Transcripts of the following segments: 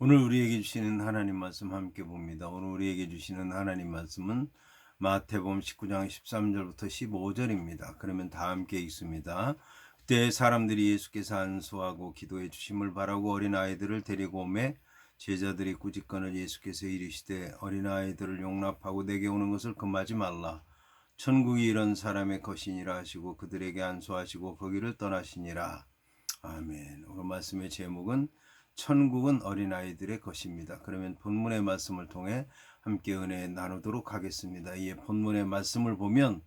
오늘 우리에게 주시는 하나님 말씀 함께 봅니다. 오늘 우리에게 주시는 하나님 말씀은 마태복음 19장 13절부터 15절입니다. 그러면 다 함께 읽습니다. 그때 사람들이 예수께서 안수하고 기도해 주심을 바라고 어린아이들을 데리고 오매 제자들이 꾸짖거늘 예수께서 이르시되 어린아이들을 용납하고 내게 오는 것을 금하지 말라. 천국이 이런 사람의 것이니라 하시고 그들에게 안수하시고 거기를 떠나시니라. 아멘. 오늘 말씀의 제목은 천국은 어린아이들의 것입니다. 그러면 본문의 말씀을 통해 함께 은혜 나누도록 하겠습니다. 이 본문의 말씀을 보면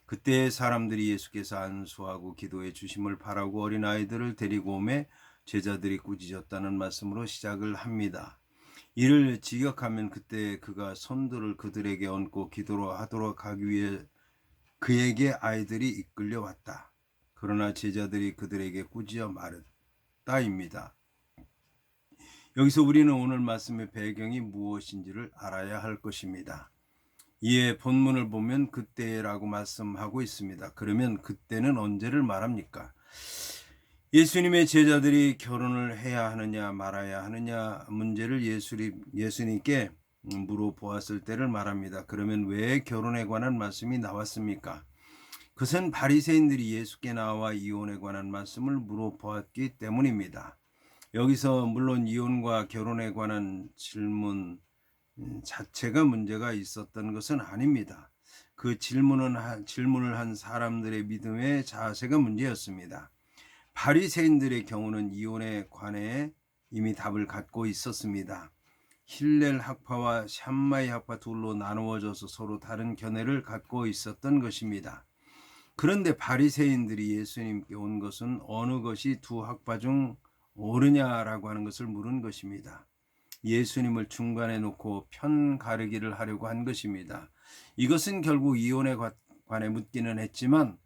그때 사람들이 예수께서 안수하고 기도해 주심을 바라고 어린아이들을 데리고 오매 제자들이 꾸짖었다는 말씀으로 시작을 합니다. 이를 직역하면 그때 그가 손들을 그들에게 얹고 기도로 하도록 하기 위해 그에게 아이들이 이끌려 왔다. 그러나 제자들이 그들에게 꾸짖어 말했다입니다. 여기서 우리는 오늘 말씀의 배경이 무엇인지를 알아야 할 것입니다. 이에 본문을 보면 그때라고 말씀하고 있습니다. 그러면 그때는 언제를 말합니까? 예수님의 제자들이 결혼을 해야 하느냐 말아야 하느냐 문제를 예수님께 물어보았을 때를 말합니다. 그러면 왜 결혼에 관한 말씀이 나왔습니까? 그것은 바리새인들이 예수께 나와 이혼에 관한 말씀을 물어보았기 때문입니다. 여기서 물론 이혼과 결혼에 관한 질문 자체가 문제가 있었던 것은 아닙니다. 그 질문을 한 사람들의 믿음의 자세가 문제였습니다. 바리새인들의 경우는 이혼에 관해 이미 답을 갖고 있었습니다. 힐렐 학파와 샴마이 학파 둘로 나누어져서 서로 다른 견해를 갖고 있었던 것입니다. 그런데 바리새인들이 예수님께 온 것은 어느 것이 두 학파 중 옳으냐라고 하는 것을 물은 것입니다. 예수님을 중간에 놓고 편 가르기를 하려고 한 것입니다. 이것은 결국 이혼에 관해 묻기는 했지만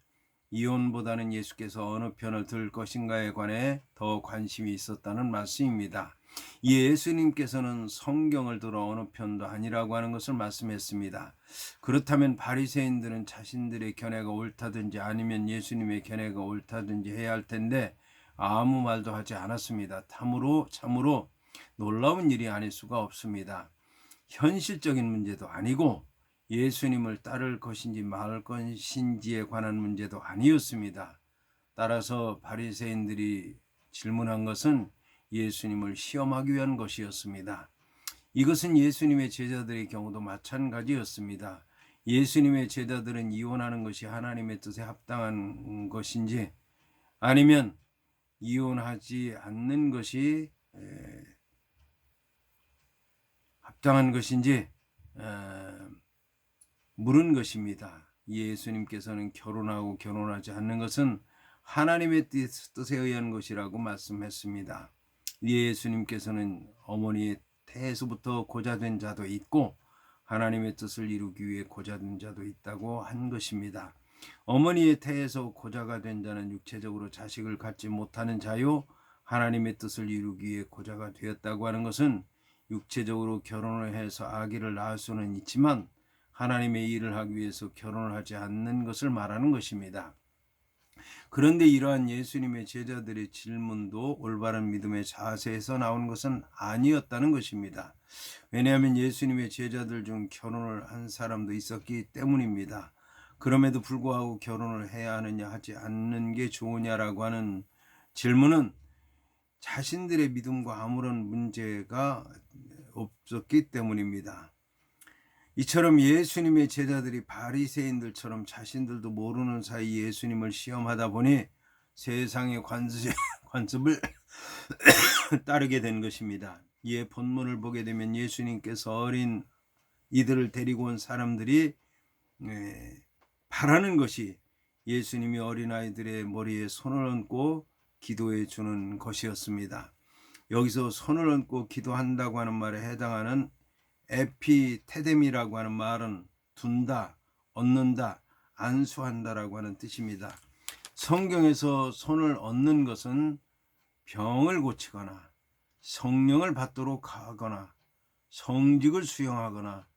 이혼보다는 예수께서 어느 편을 들 것인가에 관해 더 관심이 있었다는 말씀입니다. 예수님께서는 성경을 들어 어느 편도 아니라고 하는 것을 말씀했습니다. 그렇다면 바리새인들은 자신들의 견해가 옳다든지 아니면 예수님의 견해가 옳다든지 해야 할 텐데 아무 말도 하지 않았습니다. 참으로 놀라운 일이 아닐 수가 없습니다. 현실적인 문제도 아니고 예수님을 따를 것인지 말 것인지에 관한 문제도 아니었습니다. 따라서 바리새인들이 질문한 것은 예수님을 시험하기 위한 것이었습니다. 이것은 예수님의 제자들의 경우도 마찬가지였습니다. 예수님의 제자들은 이혼하는 것이 하나님의 뜻에 합당한 것인지 아니면 이혼하지 않는 것이 합당한 것인지 물은 것입니다. 예수님께서는 결혼하고 결혼하지 않는 것은 하나님의 뜻에 의한 것이라고 말씀했습니다. 예수님께서는 어머니의 태에서부터 고자된 자도 있고 하나님의 뜻을 이루기 위해 고자된 자도 있다고 한 것입니다. 어머니의 태에서 고자가 된 자는 육체적으로 자식을 갖지 못하는 자요 하나님의 뜻을 이루기 위해 고자가 되었다고 하는 것은 육체적으로 결혼을 해서 아기를 낳을 수는 있지만 하나님의 일을 하기 위해서 결혼을 하지 않는 것을 말하는 것입니다. 그런데 이러한 예수님의 제자들의 질문도 올바른 믿음의 자세에서 나온 것은 아니었다는 것입니다. 왜냐하면 예수님의 제자들 중 결혼을 한 사람도 있었기 때문입니다. 그럼에도 불구하고 결혼을 해야 하느냐 하지 않는 게 좋으냐라고 하는 질문은 자신들의 믿음과 아무런 문제가 없었기 때문입니다. 이처럼 예수님의 제자들이 바리새인들처럼 자신들도 모르는 사이 예수님을 시험하다 보니 세상의 관습을 따르게 된 것입니다. 이에 본문을 보게 되면 예수님께서 어린 이들을 데리고 온 사람들이 바라는 것이 예수님이 어린아이들의 머리에 손을 얹고 기도해 주는 것이었습니다. 여기서 손을 얹고 기도한다고 하는 말에 해당하는 에피테뎀이라고 하는 말은 둔다, 얻는다, 안수한다라고 하는 뜻입니다. 성경에서 손을 얻는 것은 병을 고치거나 성령을 받도록 하거나 성직을 수용하거나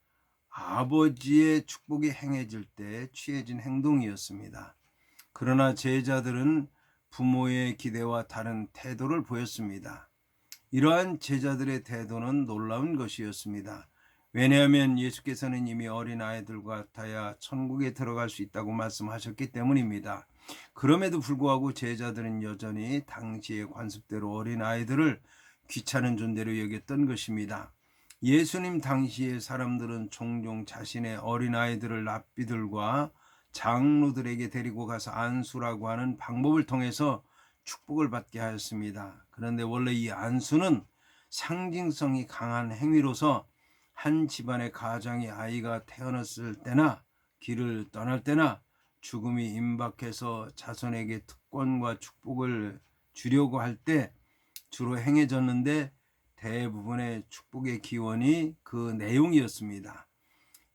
아버지의 축복이 행해질 때 취해진 행동이었습니다. 그러나 제자들은 부모의 기대와 다른 태도를 보였습니다. 이러한 제자들의 태도는 놀라운 것이었습니다. 왜냐하면 예수께서는 이미 어린아이들과 같아야 천국에 들어갈 수 있다고 말씀하셨기 때문입니다. 그럼에도 불구하고 제자들은 여전히 당시의 관습대로 어린아이들을 귀찮은 존재로 여겼던 것입니다. 예수님 당시의 사람들은 종종 자신의 어린아이들을 랍비들과 장로들에게 데리고 가서 안수라고 하는 방법을 통해서 축복을 받게 하였습니다. 그런데 원래 이 안수는 상징성이 강한 행위로서 한 집안의 가장이 아이가 태어났을 때나 길을 떠날 때나 죽음이 임박해서 자손에게 특권과 축복을 주려고 할 때 주로 행해졌는데 대부분의 축복의 기원이 그 내용이었습니다.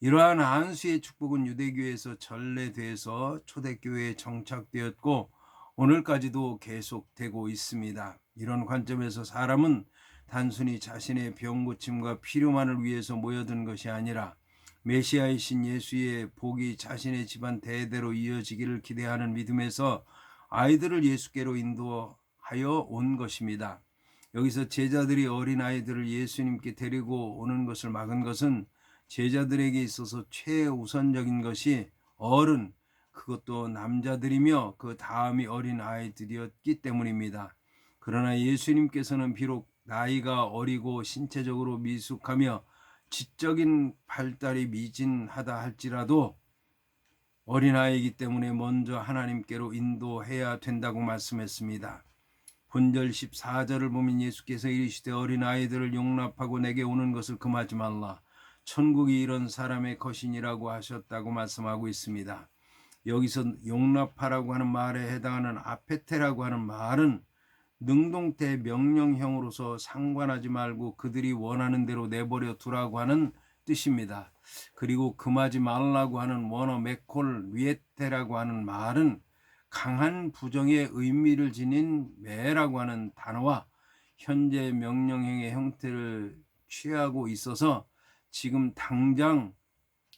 이러한 안수의 축복은 유대교에서 전래돼서 초대교회에 정착되었고 오늘까지도 계속되고 있습니다. 이런 관점에서 사람은 단순히 자신의 병 고침과 필요만을 위해서 모여든 것이 아니라 메시아이신 예수의 복이 자신의 집안 대대로 이어지기를 기대하는 믿음에서 아이들을 예수께로 인도하여 온 것입니다. 여기서 제자들이 어린아이들을 예수님께 데리고 오는 것을 막은 것은 제자들에게 있어서 최우선적인 것이 어른, 그것도 남자들이며 그 다음이 어린아이들이었기 때문입니다. 그러나 예수님께서는 비록 나이가 어리고 신체적으로 미숙하며 지적인 발달이 미진하다 할지라도 어린아이이기 때문에 먼저 하나님께로 인도해야 된다고 말씀했습니다. 본절 14절을 보면 예수께서 이르시되 어린아이들을 용납하고 내게 오는 것을 금하지 말라. 천국이 이런 사람의 것이니라고 하셨다고 말씀하고 있습니다. 여기서 용납하라고 하는 말에 해당하는 아페테라고 하는 말은 능동태 명령형으로서 상관하지 말고 그들이 원하는 대로 내버려 두라고 하는 뜻입니다. 그리고 금하지 말라고 하는 원어 메콜 리에테라고 하는 말은 강한 부정의 의미를 지닌 매라고 하는 단어와 현재 명령형의 형태를 취하고 있어서 지금 당장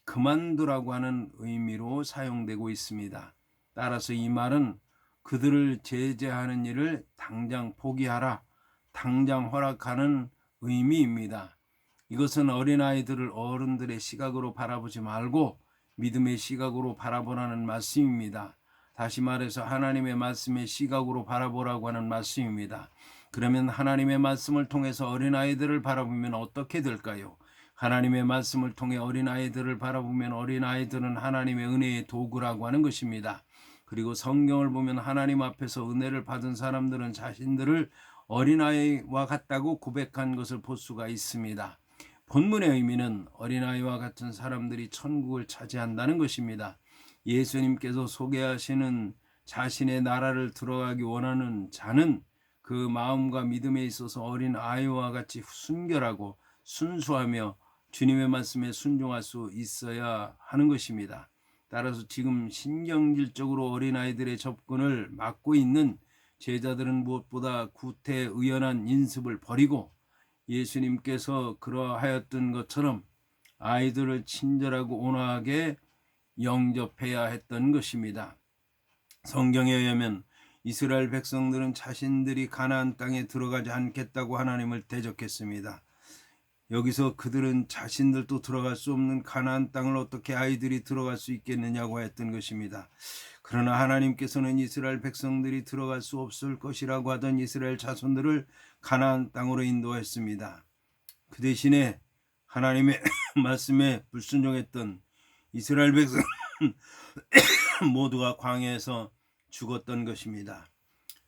그만두라고 하는 의미로 사용되고 있습니다. 따라서 이 말은 그들을 제재하는 일을 당장 포기하라, 당장 허락하는 의미입니다. 이것은 어린아이들을 어른들의 시각으로 바라보지 말고 믿음의 시각으로 바라보라는 말씀입니다. 다시 말해서 하나님의 말씀의 시각으로 바라보라고 하는 말씀입니다. 그러면 하나님의 말씀을 통해서 어린아이들을 바라보면 어떻게 될까요? 하나님의 말씀을 통해 어린아이들을 바라보면 어린아이들은 하나님의 은혜의 도구라고 하는 것입니다. 그리고 성경을 보면 하나님 앞에서 은혜를 받은 사람들은 자신들을 어린아이와 같다고 고백한 것을 볼 수가 있습니다. 본문의 의미는 어린아이와 같은 사람들이 천국을 차지한다는 것입니다. 예수님께서 소개하시는 자신의 나라를 들어가기 원하는 자는 그 마음과 믿음에 있어서 어린아이와 같이 순결하고 순수하며 주님의 말씀에 순종할 수 있어야 하는 것입니다. 따라서 지금 신경질적으로 어린아이들의 접근을 막고 있는 제자들은 무엇보다 구태의연한 인습을 버리고 예수님께서 그러하였던 것처럼 아이들을 친절하고 온화하게 영접해야 했던 것입니다. 성경에 의하면 이스라엘 백성들은 자신들이 가나안 땅에 들어가지 않겠다고 하나님을 대적했습니다. 여기서 그들은 자신들도 들어갈 수 없는 가나안 땅을 어떻게 아이들이 들어갈 수 있겠느냐고 했던 것입니다. 그러나 하나님께서는 이스라엘 백성들이 들어갈 수 없을 것이라고 하던 이스라엘 자손들을 가나안 땅으로 인도했습니다. 그 대신에 하나님의 말씀에 불순종했던 이스라엘 백성 모두가 광야에서 죽었던 것입니다.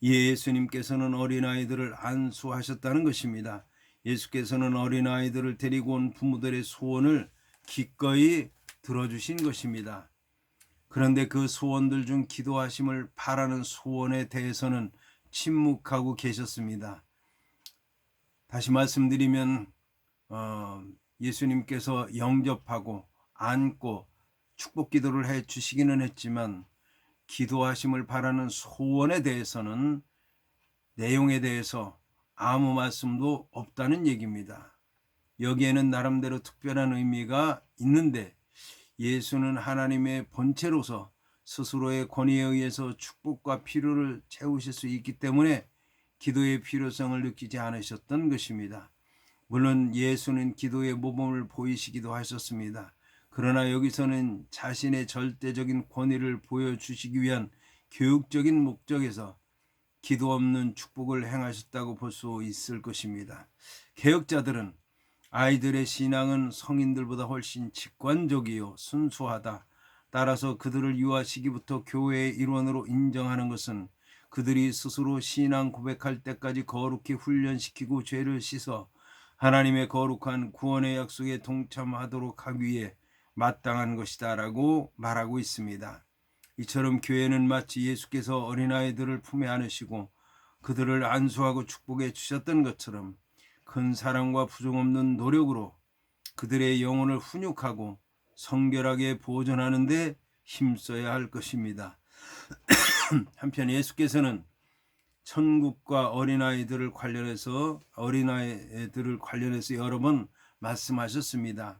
예수님께서는 어린아이들을 안수하셨다는 것입니다. 예수께서는 어린아이들을 데리고 온 부모들의 소원을 기꺼이 들어주신 것입니다. 그런데 그 소원들 중 기도하심을 바라는 소원에 대해서는 침묵하고 계셨습니다. 다시 말씀드리면 예수님께서 영접하고 안고 축복 기도를 해 주시기는 했지만 기도하심을 바라는 소원에 대해서는 내용에 대해서 아무 말씀도 없다는 얘기입니다. 여기에는 나름대로 특별한 의미가 있는데 예수는 하나님의 본체로서 스스로의 권위에 의해서 축복과 필요를 채우실 수 있기 때문에 기도의 필요성을 느끼지 않으셨던 것입니다. 물론 예수는 기도의 모범을 보이시기도 하셨습니다. 그러나 여기서는 자신의 절대적인 권위를 보여주시기 위한 교육적인 목적에서 기도 없는 축복을 행하셨다고 볼 수 있을 것입니다. 개혁자들은 아이들의 신앙은 성인들보다 훨씬 직관적이요 순수하다. 따라서 그들을 유아시기부터 교회의 일원으로 인정하는 것은 그들이 스스로 신앙 고백할 때까지 거룩히 훈련시키고 죄를 씻어 하나님의 거룩한 구원의 약속에 동참하도록 하기 위해 마땅한 것이다 라고 말하고 있습니다. 이처럼 교회는 마치 예수께서 어린아이들을 품에 안으시고 그들을 안수하고 축복해 주셨던 것처럼 큰 사랑과 부족없는 노력으로 그들의 영혼을 훈육하고 성결하게 보존하는 데 힘써야 할 것입니다. 한편 예수께서는 천국과 어린아이들을 관련해서 여러 번 말씀하셨습니다.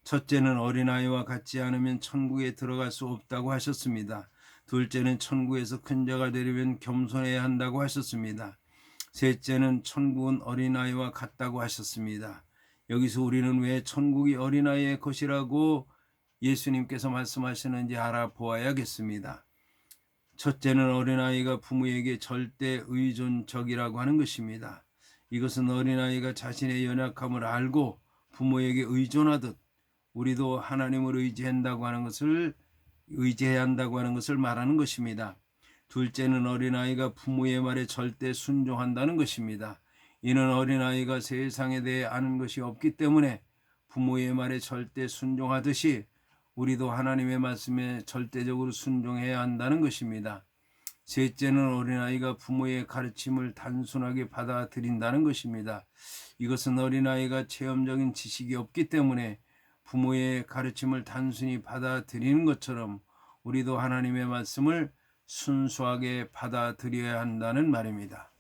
첫째는 어린아이와 같지 않으면 천국에 들어갈 수 없다고 하셨습니다. 둘째는 천국에서 큰 자가 되려면 겸손해야 한다고 하셨습니다. 셋째는 천국은 어린아이와 같다고 하셨습니다. 여기서 우리는 왜 천국이 어린아이의 것이라고 예수님께서 말씀하시는지 알아보아야겠습니다. 첫째는 어린아이가 부모에게 절대 의존적이라고 하는 것입니다. 이것은 어린아이가 자신의 연약함을 알고 부모에게 의존하듯 우리도 하나님을 의지해야 한다고 하는 것을 말하는 것입니다. 둘째는 어린아이가 부모의 말에 절대 순종한다는 것입니다. 이는 어린아이가 세상에 대해 아는 것이 없기 때문에 부모의 말에 절대 순종하듯이 우리도 하나님의 말씀에 절대적으로 순종해야 한다는 것입니다. 셋째는 어린아이가 부모의 가르침을 단순하게 받아들인다는 것입니다. 이것은 어린아이가 체험적인 지식이 없기 때문에 부모의 가르침을 단순히 받아들이는 것처럼 우리도 하나님의 말씀을 순수하게 받아들여야 한다는 말입니다.